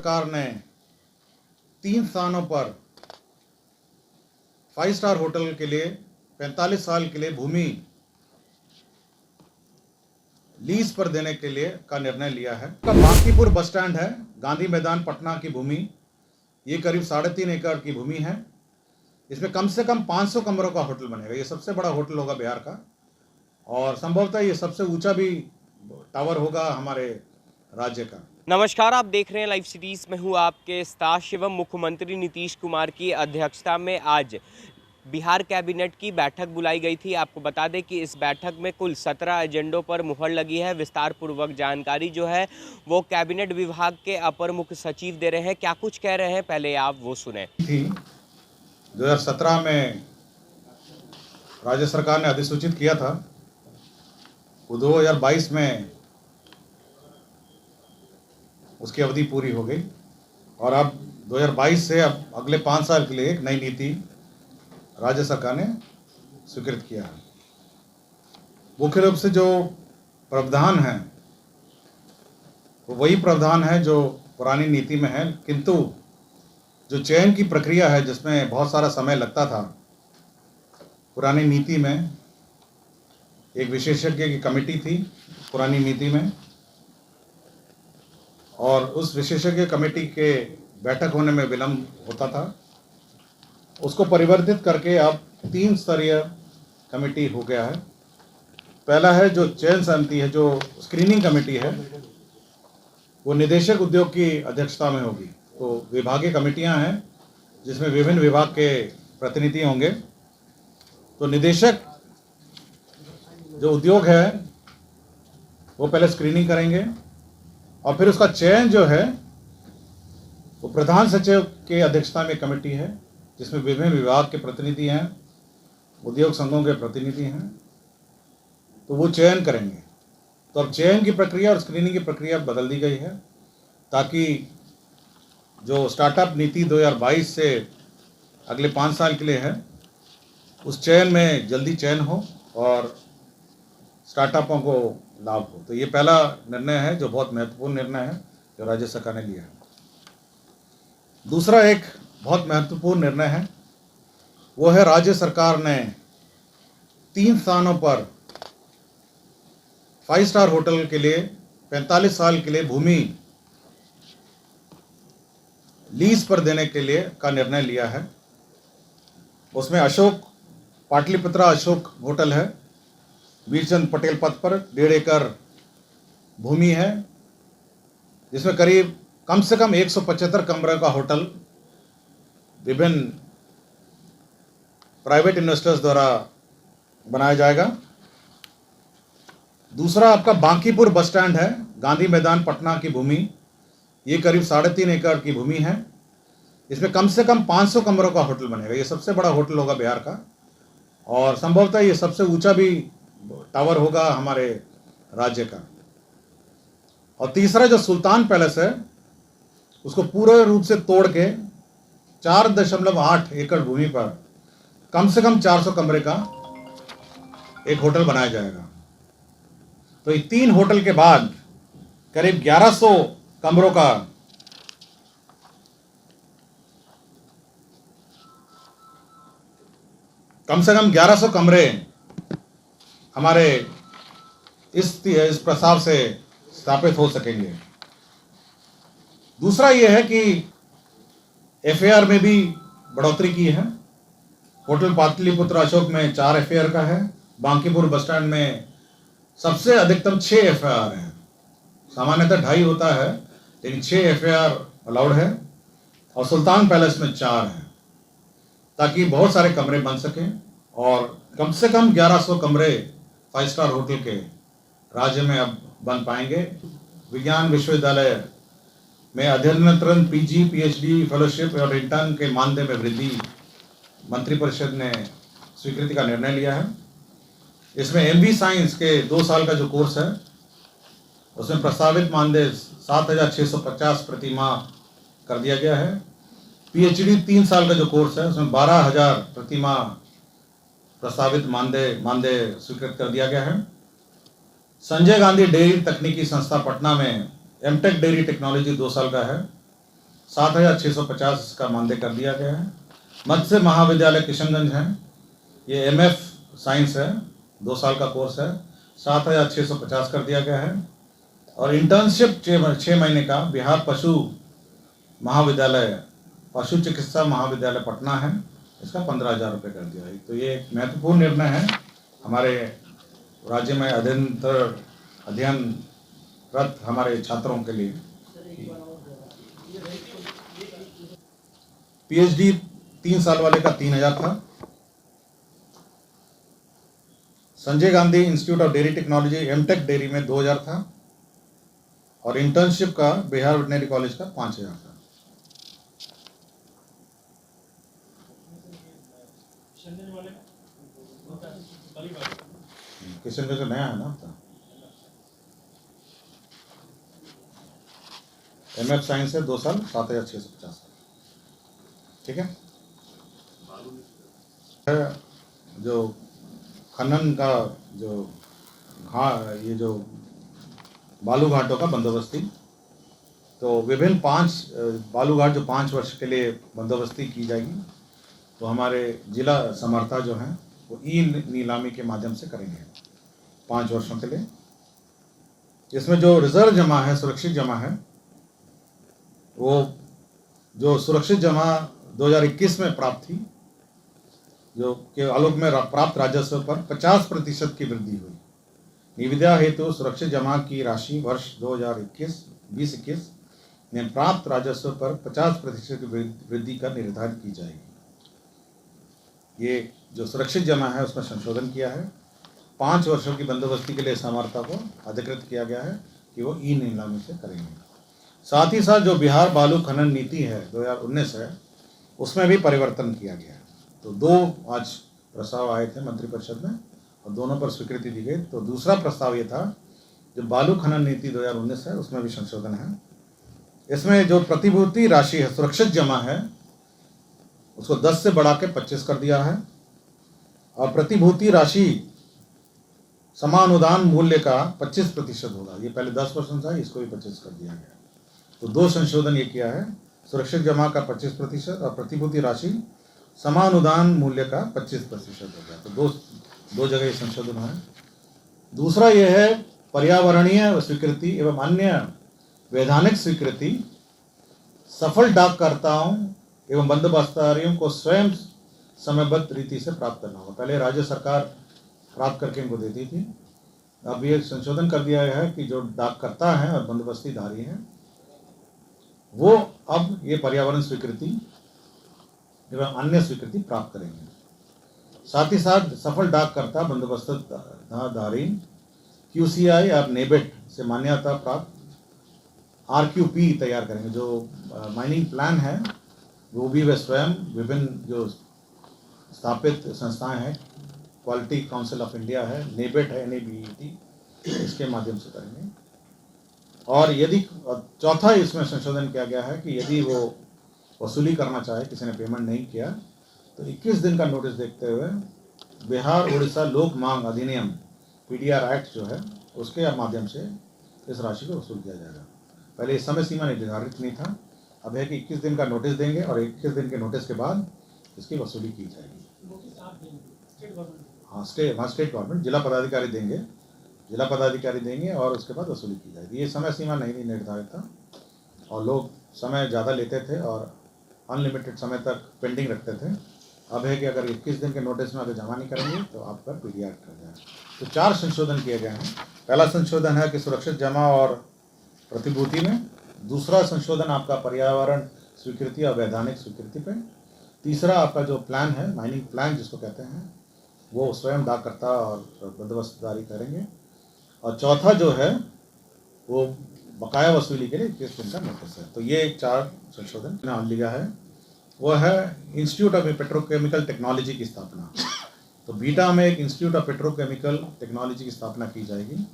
सरकार ने 3 स्थानों पर 5 स्टार होटल के लिए 45 साल के लिए भूमि लीज पर देने के लिए का निर्णय लिया है। बांकीपुर बस स्टैंड है, गांधी मैदान पटना की भूमि, ये करीब 3.5 एकड़ की भूमि है। इसमें कम से कम 500 कमरों का होटल बनेगा। ये सबसे बड़ा होटल होगा बिहार का और संभवतः ये सबसे ऊंचा भी टावर होगा हमारे राज्य का। नमस्कार, आप देख रहे हैं लाइव सिटीज में हूँ आपके साथ शिवम। मुख्यमंत्री नीतीश कुमार की अध्यक्षता में आज बिहार कैबिनेट की बैठक बुलाई गई थी। आपको बता दें कि इस बैठक में कुल 17 एजेंडों पर मुहर लगी है। विस्तार पूर्वक जानकारी जो है वो कैबिनेट विभाग के अपर मुख्य सचिव दे रहे हैं। क्या कुछ कह रहे हैं, पहले आप वो सुने। 2017 में राज्य सरकार ने अधिसूचित किया था, वो 2022 में उसकी अवधि पूरी हो गई और अब 2022 से अब अगले 5 साल के लिए एक नई नीति राज्य सरकार ने स्वीकृत किया है। मुख्य रूप से जो प्रावधान है वो वही प्रावधान है जो पुरानी नीति में है, किंतु जो चयन की प्रक्रिया है जिसमें बहुत सारा समय लगता था, पुरानी नीति में एक विशेषज्ञ की कमेटी थी पुरानी नीति में, और उस विशेषज्ञ कमेटी के बैठक होने में विलंब होता था। उसको परिवर्तित करके अब 3 स्तरीय कमेटी हो गया है। पहला है जो चयन समिति है, जो स्क्रीनिंग कमेटी है, वो निदेशक उद्योग की अध्यक्षता में होगी। तो विभागीय कमेटियां हैं जिसमें विभिन्न विभाग के प्रतिनिधि होंगे। तो निदेशक जो उद्योग है वो पहले स्क्रीनिंग करेंगे और फिर उसका चयन जो है वो प्रधान सचिव के अध्यक्षता में कमेटी है जिसमें विभिन्न विभाग के प्रतिनिधि हैं, उद्योग संघों के प्रतिनिधि हैं, तो वो चयन करेंगे। तो अब चयन की प्रक्रिया और स्क्रीनिंग की प्रक्रिया बदल दी गई है ताकि जो स्टार्टअप नीति 2022 से अगले 5 साल के लिए है उस चयन में जल्दी चयन हो और स्टार्टअपों को लाभ हो। तो ये पहला निर्णय है जो बहुत महत्वपूर्ण निर्णय है जो राज्य सरकार ने लिया है। दूसरा एक बहुत महत्वपूर्ण निर्णय है, वो है राज्य सरकार ने 3 स्थानों पर 5 स्टार होटल के लिए 45 साल के लिए भूमि लीज पर देने के लिए का निर्णय लिया है। उसमें पाटलिपुत्रा अशोक होटल है, वीरचंद पटेल पथ पर 1.5 एकड़ भूमि है जिसमें करीब कम से कम 175 कमरे का होटल विभिन्न प्राइवेट इन्वेस्टर्स द्वारा बनाया जाएगा। दूसरा आपका बांकीपुर बस स्टैंड है, गांधी मैदान पटना की भूमि, ये करीब 3.5 एकड़ की भूमि है। इसमें कम से कम 500 कमरों का होटल बनेगा। ये सबसे बड़ा होटल होगा बिहार का और संभवतः ये सबसे ऊंचा भी टावर होगा हमारे राज्य का। और तीसरा जो सुल्तान पैलेस है उसको पूरे रूप से तोड़ के 4.8 एकड़ भूमि पर कम से कम 400 कमरे का एक होटल बनाया जाएगा। तो ये 3 होटल के बाद करीब 1100 कमरों का कम से कम 1100 कमरे हमारे इस प्रस्ताव से स्थापित हो सकेंगे। दूसरा यह है कि एफएआर में भी बढ़ोतरी की है। होटल पाटलिपुत्र अशोक में 4 एफएआर का है, बांकीपुर बस स्टैंड में सबसे अधिकतम 6 एफएआर है। सामान्यतः 2.5 होता है लेकिन 6 एफएआर अलाउड है और सुल्तान पैलेस में 4 है ताकि बहुत सारे कमरे बन सकें और कम से कम 1100 कमरे 5 स्टार होटल के राज्य में अब बन पाएंगे। विज्ञान विश्वविद्यालय में अध्ययनरत पीजी, पीएचडी, फेलोशिप और इंटर्न के मानदेय में वृद्धि मंत्रिपरिषद ने स्वीकृति का निर्णय लिया है। इसमें एमबी साइंस के 2 साल का जो कोर्स है उसमें प्रस्तावित मानदेय 7,650 प्रति माह कर दिया गया है। पीएचडी 3 साल का जो कोर्स है उसमें 12,000 प्रति माह प्रस्तावित मानदेय स्वीकृत कर दिया गया है। संजय गांधी डेयरी तकनीकी संस्था पटना में एमटेक डेयरी टेक्नोलॉजी 2 साल का है 7,650 इसका मानदेय कर दिया गया है। मत्स्य महाविद्यालय किशनगंज है, ये MF साइंस है, 2 साल का कोर्स है, 7,650 कर दिया गया है। और इंटर्नशिप 6 महीने का बिहार पशु महाविद्यालय, पशु चिकित्सा महाविद्यालय पटना है, इसका 15,000 रुपये कर दिया है। तो ये एक महत्वपूर्ण निर्णय है हमारे राज्य में अध्ययनरत हमारे छात्रों के लिए। PhD 3 साल वाले का 3,000 था। Sanjay Gandhi institute of dairy technology MTech dairy में 2,000 था। और इंटर्नशिप का बिहार वेटनरी कॉलेज का 5,000 था। किशनगंज का नया है ना आपका, MF साइंस है, 2 साल, 7,650। ठीक है। जो खनन का जो ये जो बालू घाटों का बंदोबस्ती, तो विभिन्न 5 बालू घाट जो 5 वर्ष के लिए बंदोबस्ती की जाएगी, तो हमारे जिला समर्था जो हैं वो नीलामी के माध्यम से करेंगे 5 वर्षों के लिए। इसमें जो रिजर्व जमा है, सुरक्षित जमा है, वो जो सुरक्षित जमा 2021 में प्राप्त थी, जो के आलोक में प्राप्त राजस्व पर 50% की वृद्धि हुई। निविदा हेतु सुरक्षित जमा की राशि वर्ष 2021 में प्राप्त राजस्व पर 50% की वृद्धि कर निर्धारित की जाएगी। ये जो सुरक्षित जमा है उसमें संशोधन किया है। 5 वर्षों की बंदोबस्ती के लिए समर्था को अधिकृत किया गया है कि वो नीलामी से करेंगे। साथ ही साथ जो बिहार बालू खनन नीति है 2019 है, उसमें भी परिवर्तन किया गया है। तो 2 आज प्रस्ताव आए थे मंत्रिपरिषद में और दोनों पर स्वीकृति दी गई। तो दूसरा प्रस्ताव ये था, जो बालू खनन नीति 2019 है उसमें भी संशोधन है। इसमें जो प्रतिभूति राशि है, सुरक्षित जमा है, उसको 10 से बढ़ा के 25 कर दिया है। और प्रतिभूति राशि समानुदान मूल्य का 25% होगा। ये पहले 10% था, इसको भी 25 कर दिया गया। तो 2 संशोधन ये किया है, सुरक्षित जमा का 25% और प्रतिभूति राशि समानुदान मूल्य का 25% हो गया। तो दो जगह ये संशोधन है। दूसरा ये है पर्यावरणीय स्वीकृति एवं अन्य वैधानिक स्वीकृति सफल डाककर्ताओं एवं बंदोबस्तारियों को स्वयं समयबद्ध रीति से प्राप्त करना होगा। पहले राज्य सरकार प्राप्त करके इनको देती थी। अब ये संशोधन कर दिया गया है कि जो डाककर्ता हैं और बंदोबस्तीधारी हैं, वो अब ये पर्यावरण स्वीकृति एवं अन्य स्वीकृति प्राप्त करेंगे। साथ ही साथ सफल डाककर्ता बंदोबस्तधारी QCI और नेबेट से मान्यता प्राप्त RQP तैयार करेंगे। जो माइनिंग प्लान है वो भी वे स्वयं विभिन्न जो स्थापित संस्थाएं हैं, क्वालिटी काउंसिल ऑफ इंडिया है, नेबेट है, NABET, इसके माध्यम से करेंगे। और यदि चौथा इसमें संशोधन किया गया है कि यदि वो वसूली करना चाहे, किसी ने पेमेंट नहीं किया, तो 21 दिन का नोटिस देखते हुए बिहार उड़ीसा लोक मांग अधिनियम PDR एक्ट जो है उसके माध्यम से इस राशि को वसूल किया जाएगा। पहले इस समय सीमा निर्धारित नहीं था, अब है कि 21 दिन का नोटिस देंगे और 21 दिन के नोटिस के बाद इसकी वसूली की जाएगी। हाँ, स्टेट गवर्नमेंट जिला पदाधिकारी देंगे और उसके बाद वसूली की जाएगी। ये समय सीमा नहीं निर्धारित था और लोग समय ज़्यादा लेते थे और अनलिमिटेड समय तक पेंडिंग रखते थे। अब है कि अगर 21 दिन के नोटिस में अगर जमा नहीं करेंगे तो आप पर PDR कर जाए। तो 4 संशोधन किए गए हैं। पहला संशोधन है कि सुरक्षित जमा और प्रतिभूति में। दूसरा संशोधन आपका पर्यावरण स्वीकृति और वैधानिक स्वीकृति पे। तीसरा आपका जो प्लान है, माइनिंग प्लान जिसको कहते हैं, वो स्वयं डाककर्ता और बंदोबस्तदारी करेंगे। और चौथा जो है वो बकाया वसूली के लिए 21 दिन का नोटिस है। तो ये 4 संशोधन नाम लिया है। वो है इंस्टीट्यूट ऑफ पेट्रोकेमिकल टेक्नोलॉजी की स्थापना। तो बीटा में एक इंस्टीट्यूट ऑफ पेट्रोकेमिकल टेक्नोलॉजी की स्थापना की जाएगी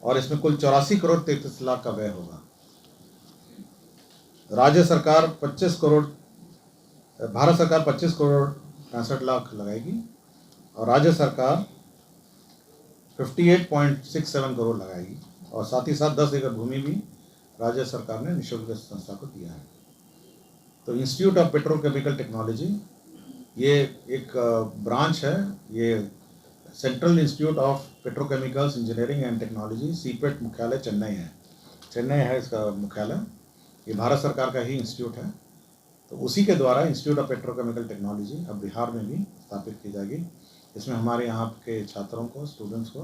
और इसमें कुल 84 करोड़ 33 लाख का व्यय होगा। राज्य सरकार 25 करोड़, भारत सरकार 25 करोड़ 65 लाख लगाएगी और राज्य सरकार 58.67 करोड़ लगाएगी। और साथ ही साथ 10 एकड़ भूमि भी राज्य सरकार ने निःशुल्क संस्था को दिया है। तो इंस्टीट्यूट ऑफ पेट्रोकेमिकल टेक्नोलॉजी ये एक ब्रांच है, ये central institute of petrochemicals engineering and technology CIPET मुख्यालय चेन्नई है इसका मुख्यालय। ये भारत सरकार का ही इंस्टीट्यूट है। तो उसी के द्वारा इंस्टीट्यूट ऑफ पेट्रोकेमिकल टेक्नोलॉजी अब बिहार में भी स्थापित की जाएगी। इसमें हमारे यहाँ के छात्रों को, स्टूडेंट्स को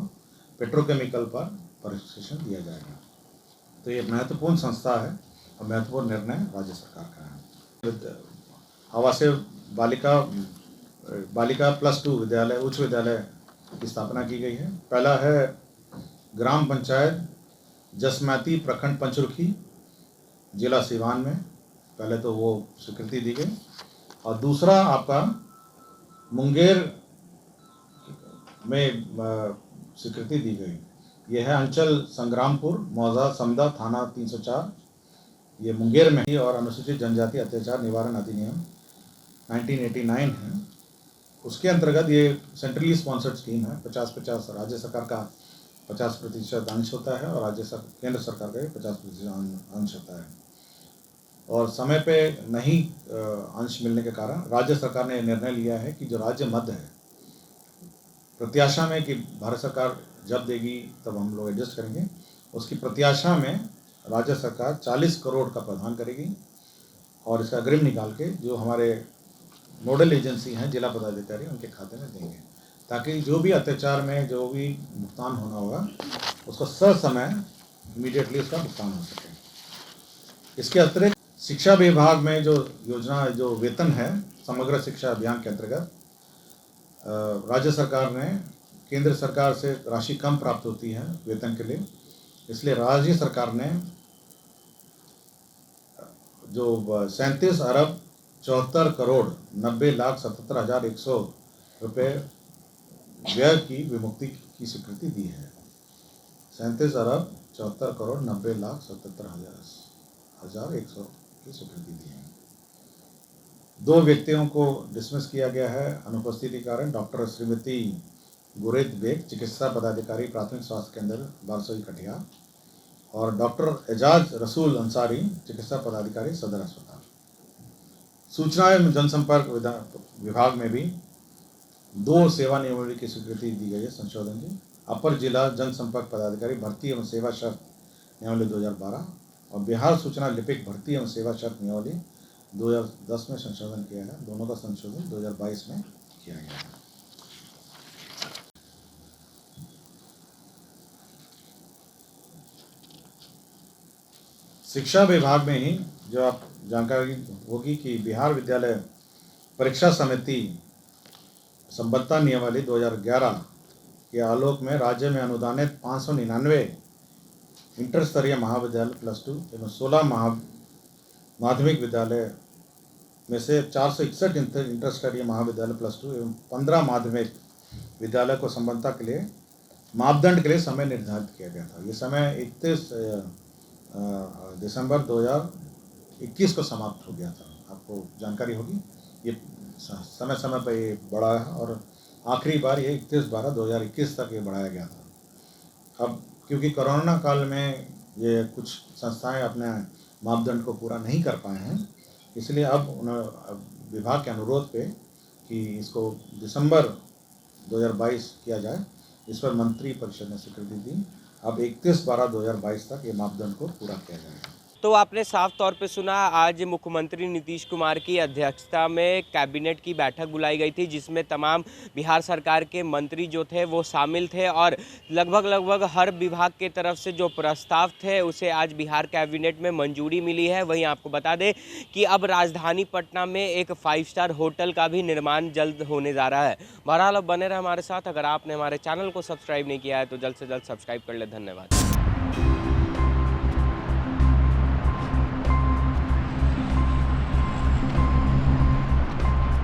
पेट्रोकेमिकल पर प्रशिक्षण दिया जाएगा। तो ये महत्वपूर्ण संस्था है और महत्वपूर्ण निर्णय राज्य सरकार का है। आवासीय बालिका +2 विद्यालय, उच्च विद्यालय की स्थापना की गई है। पहला है ग्राम पंचायत जसमैती, प्रखंड पंचरुखी, जिला सीवान में, पहले तो वो स्वीकृति दी गई। और दूसरा आपका मुंगेर में स्वीकृति दी गई। ये है अंचल संग्रामपुर, मौजा समदा, थाना 304, ये मुंगेर में ही। और अनुसूचित जनजाति अत्याचार निवारण अधिनियम 1989 है, उसके अंतर्गत ये सेंट्रली स्पॉन्सर्ड स्कीम है। 50-50 राज्य सरकार का 50% अंश होता है और केंद्र सरकार का 50% अंश होता है। और समय पे नहीं अंश मिलने के कारण राज्य सरकार ने निर्णय लिया है कि जो राज्य मद है, प्रत्याशा में कि भारत सरकार जब देगी तब हम लोग एडजस्ट करेंगे, उसकी प्रत्याशा में राज्य सरकार 40 करोड़ का प्रावधान करेगी और इसका अग्रिम निकाल के जो हमारे नोडल एजेंसी हैं, जिला पदाधिकारी, उनके खाते में देंगे, ताकि जो भी अत्याचार में जो भी भुगतान होना होगा उसको ससमय इमीडिएटली उसका भुगतान हो सके। इसके अतिरिक्त शिक्षा विभाग में जो योजना, जो वेतन है, समग्र शिक्षा अभियान के अंतर्गत राज्य सरकार ने केंद्र सरकार से राशि कम प्राप्त होती है वेतन के लिए, इसलिए राज्य सरकार ने जो 37 अरब 74 करोड़ 90,77,100 रुपये व्यय की विमुक्ति की स्वीकृति दी है। 37 अरब 74 करोड़ 90,77,100 की स्वीकृति दी है। 2 व्यक्तियों को डिसमिस किया गया है अनुपस्थिति के कारण। डॉक्टर श्रीमती गुरेद बेग, चिकित्सा पदाधिकारी, प्राथमिक स्वास्थ्य केंद्र बारसोई कटिहार, और डॉक्टर एजाज रसूल अंसारी, चिकित्सा पदाधिकारी, सदर अस्पताल। सूचना एवं जनसंपर्क विभाग में भी 2 सेवा नियमावली की स्वीकृति दी गई है संशोधन की। अपर जिला जनसंपर्क पदाधिकारी भर्ती एवं सेवा शर्त नियमावली 2012 और बिहार सूचना लिपिक भर्ती एवं सेवा शर्त नियमावली 2010 में संशोधन किया है। दोनों का संशोधन 2022 में किया गया है। शिक्षा विभाग में ही जो आप जानकारी होगी कि बिहार विद्यालय परीक्षा समिति संबद्धता नियमावली 2011 के आलोक में राज्य में अनुदानित 599 इंटर स्तरीय महाविद्यालय +2 एवं 16 माध्यमिक विद्यालय में से 461 इंटर स्तरीय महाविद्यालय +2 एवं 15 माध्यमिक विद्यालय को संबद्धता के लिए मापदंड के लिए समय निर्धारित किया गया था। ये समय 31 दिसंबर 2021 को समाप्त हो गया था। आपको जानकारी होगी, ये समय पर ये बढ़ा है और आखिरी बार ये 31/12/2021 तक ये बढ़ाया गया था। अब क्योंकि कोरोना काल में ये कुछ संस्थाएं अपने मापदंड को पूरा नहीं कर पाए हैं, इसलिए अब विभाग के अनुरोध पे कि इसको दिसंबर 2022 किया जाए, इस पर मंत्री परिषद ने स्वीकृति दी। अब 31/12/2022 तक ये मापदंड को पूरा किया जाएगा। तो आपने साफ तौर पे सुना, आज मुख्यमंत्री नीतीश कुमार की अध्यक्षता में कैबिनेट की बैठक बुलाई गई थी, जिसमें तमाम बिहार सरकार के मंत्री जो थे वो शामिल थे और लगभग हर विभाग के तरफ से जो प्रस्ताव थे उसे आज बिहार कैबिनेट में मंजूरी मिली है। वहीं आपको बता दें कि अब राजधानी पटना में एक 5 स्टार होटल का भी निर्माण जल्द होने जा रहा है। बहरहाल अब बने रहे हमारे साथ। अगर आपने हमारे चैनल को सब्सक्राइब नहीं किया है तो जल्द से जल्द सब्सक्राइब कर ले। धन्यवाद।